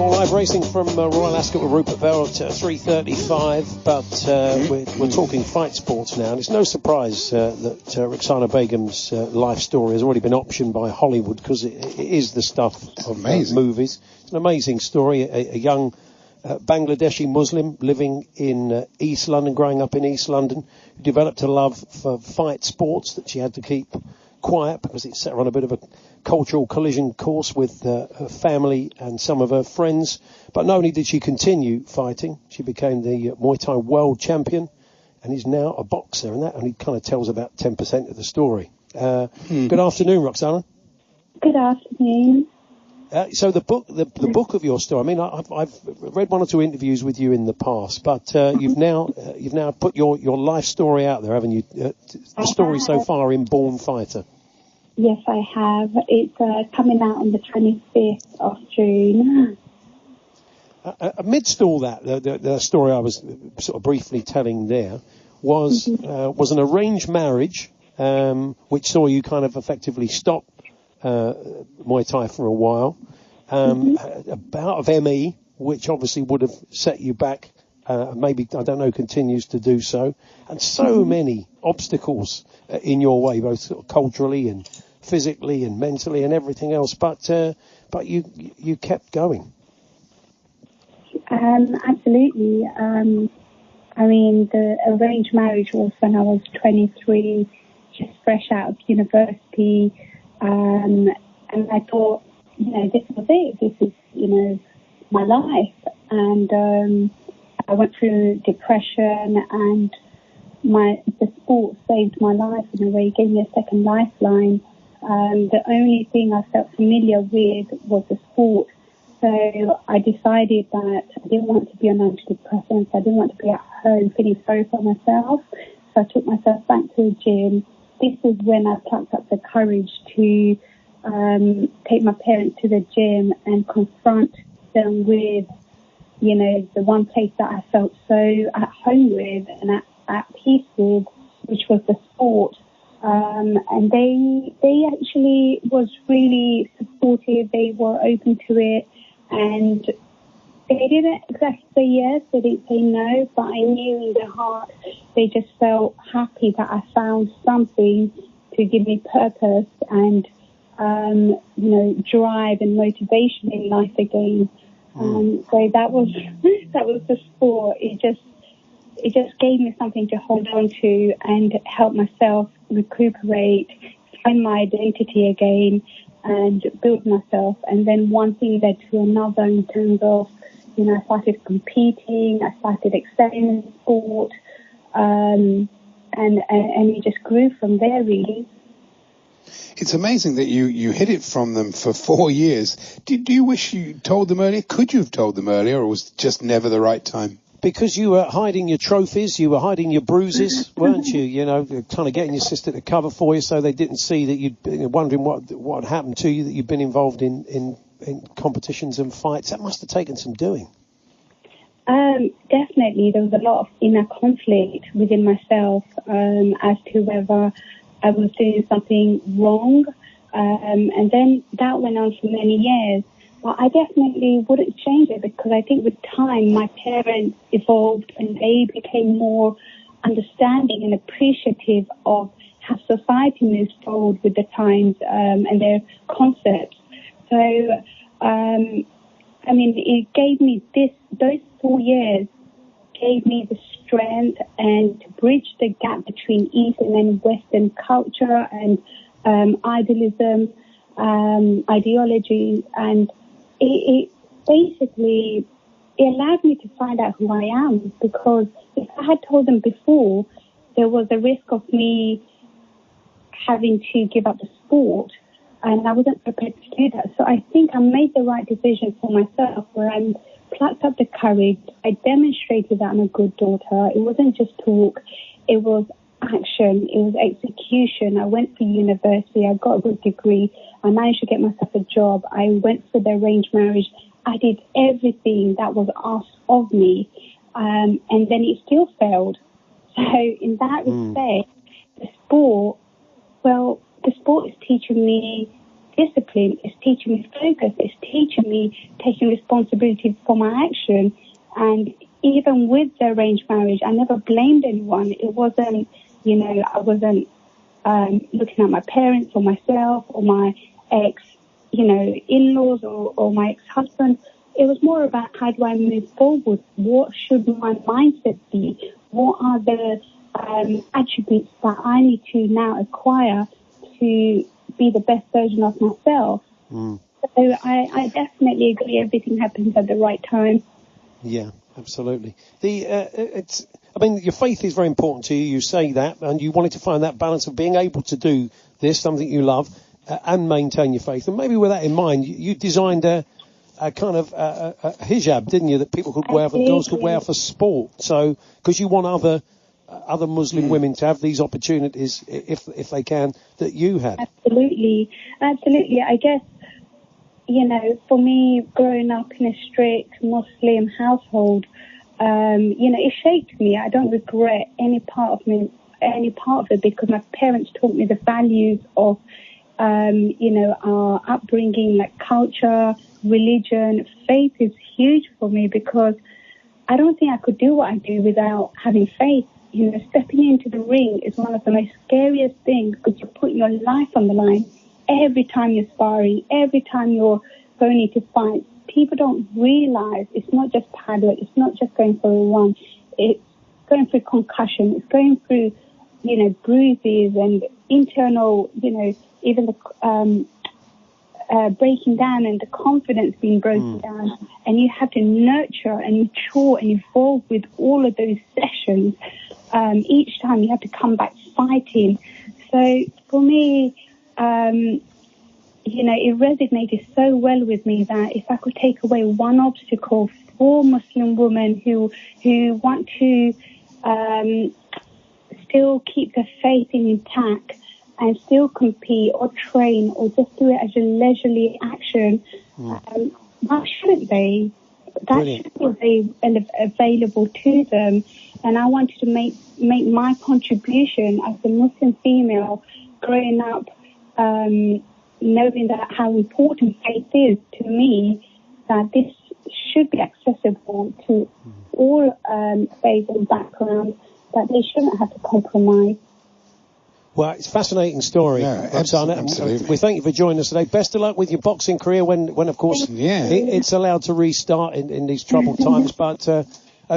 All live racing from Royal Ascot with Rupert Bell at 3:35, but we're talking fight sports now, and it's no surprise that Ruqsana Begum's life story has already been optioned by Hollywood, because it is the stuff of movies. It's an amazing story. A young Bangladeshi Muslim living in East London, growing up in East London, who developed a love for fight sports that she had to keep quiet because it set her on a bit of a cultural collision course with her family and some of her friends. But not only did she continue fighting, she became the Muay Thai world champion and is now a boxer, and that only kind of tells about 10% of the story. Good afternoon, Ruqsana. Good afternoon. So the book of your story. I mean, I've read one or two interviews with you in the past, but you've now put your life story out there, haven't you? The story so far in Born Fighter. Yes, I have. It's coming out on the 25th of June. Amidst all that, the story I was sort of briefly telling there was an arranged marriage, which saw you kind of effectively stop Muay Thai for a while, a bout of ME, which obviously would have set you back, maybe, I don't know, continues to do so, and so many obstacles in your way, both sort of culturally and physically and mentally and everything else, but you kept going. Absolutely. I mean, the arranged marriage was when I was 23, just fresh out of university. And I thought, this was it. This is, my life. And I went through depression, and the sport saved my life in a way. It gave me a second lifeline. The only thing I felt familiar with was the sport. So I decided that I didn't want to be on antidepressants. I didn't want to be at home feeling sorry for myself. So I took myself back to the gym. This is when I plucked up the courage to take my parents to the gym and confront them with, the one place that I felt so at home with and at peace with, which was the sport. And they actually was really supportive. They were open to it, and they didn't exactly say yes, they didn't say no, but I knew in their heart they just felt happy that I found something to give me purpose and, drive and motivation in life again. So that was the sport. It just gave me something to hold on to and help myself recuperate, find my identity again, and build myself. And then one thing led to another in terms of, I started competing, I started excelling in sport, and it just grew from there, really. It's amazing that you hid it from them for 4 years. Do you wish you told them earlier? Could you have told them earlier, or was it just never the right time? Because you were hiding your trophies, you were hiding your bruises, weren't you? Kind of getting your sister to cover for you so they didn't see that you'd been wondering what happened to you, that you'd been involved in competitions and fights. That must have taken some doing. Definitely. There was a lot of inner conflict within myself as to whether I was doing something wrong. And then that went on for many years. But I definitely wouldn't change it, because I think with time my parents evolved and they became more understanding and appreciative of how society moves forward with the times and their concepts. So, it gave me those 4 years gave me the strength and to bridge the gap between Eastern and Western culture and idealism, ideology, and it basically allowed me to find out who I am, because if I had told them before, there was a risk of me having to give up the sport, and I wasn't prepared to do that. So I think I made the right decision for myself, where I plucked up the courage. I demonstrated that I'm a good daughter. It wasn't just talk, it was action, it was execution. I went for university, I got a good degree, I managed to get myself a job, I went for the arranged marriage, I did everything that was asked of me, and then it still failed. So in that respect, the sport is teaching me discipline. It's teaching me focus. It's teaching me taking responsibility for my action. And even with the arranged marriage, I never blamed anyone. It wasn't, I wasn't looking at my parents or myself or my ex, in-laws or my ex-husband. It was more about how do I move forward? What should my mindset be? What are the attributes that I need to now acquire to be the best version of myself? So I definitely agree. Everything happens at the right time. Yeah, absolutely. Your faith is very important to you. You say that, and you wanted to find that balance of being able to do this, something you love, and maintain your faith. And maybe with that in mind, you designed a kind of a hijab, didn't you, that people could wear, that girls could wear for sport. So, because you want other Muslim women to have these opportunities, if they can, that you had. Absolutely. I guess, for me, growing up in a strict Muslim household, it shaped me. I don't regret any part of it, because my parents taught me the values of, our upbringing, like culture, religion. Faith is huge for me, because I don't think I could do what I do without having faith. Stepping into the ring is one of the most scariest things, because you're putting your life on the line every time you're sparring, every time you're going into fights. People don't realize it's not just paddle, it's not just going for a run, it's going through concussion, it's going through, bruises and internal, even the breaking down and the confidence being broken down. And you have to nurture and mature and evolve with all of those sessions. Each time you have to come back fighting. So for me, it resonated so well with me that if I could take away one obstacle for Muslim women who want to still keep their faith intact and still compete or train or just do it as a leisurely action, why shouldn't they? That should be available to them. And I wanted to make my contribution as a Muslim female growing up, knowing that how important faith is to me, that this should be accessible to all faiths and backgrounds, that they shouldn't have to compromise. Well, it's a fascinating story, Ruqsana. Absolutely. We thank you for joining us today. Best of luck with your boxing career when of course, it's allowed to restart in these troubled times. But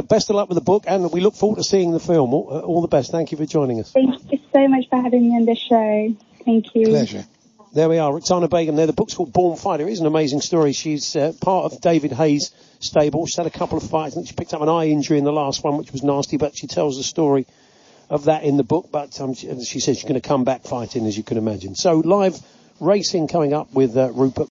best of luck with the book, and we look forward to seeing the film. All the best. Thank you for joining us. Thank you so much for having me on the show. Thank you. Pleasure. There we are, Ruqsana Begum there. The book's called Born Fighter. It is an amazing story. She's part of David Hayes' stable. She's had a couple of fights. I think she picked up an eye injury in the last one, which was nasty, but she tells the story of that in the book. But she says she's going to come back fighting, as you can imagine. So live racing coming up with Rupert.